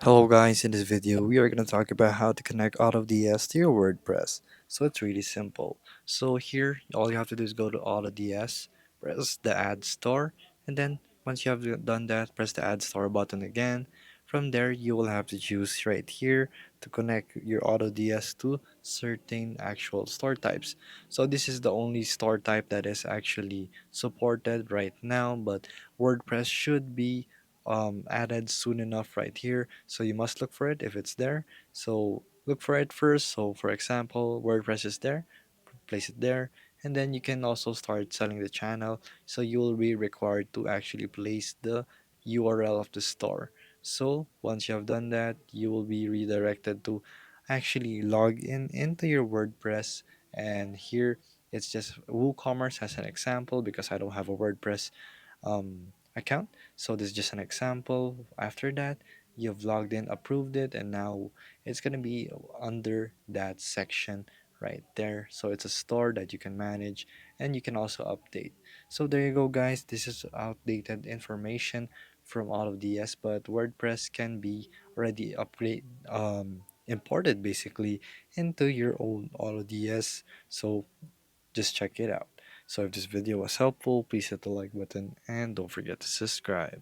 Hello guys, in this video we are going to talk about how to connect AutoDS to your WordPress. So it's really simple. So here all you have to do is go to AutoDS, press the add store, and then once you have done that, press the add store button again. From there you will have to choose right here to connect your AutoDS to certain actual store types. So this is the only store type that is actually supported right now, but WordPress should be added soon enough right here, so you must look for it if it's there. So look for it first. So for example, WordPress is there, place it there, and then you can also start selling the channel. So you will be required to actually place the URL of the store. So once you have done that, you will be redirected to actually log in into your WordPress. And here it's just WooCommerce as an example because I don't have a WordPress account. So this is just an example. After that, you've logged in, approved it, and now it's going to be under that section right there. So it's a store that you can manage and you can also update. So there you go, guys. This is outdated information from AutoDS, but WordPress can be already imported basically into your own AutoDS. So just check it out. So if this video was helpful, please hit the like button and don't forget to subscribe.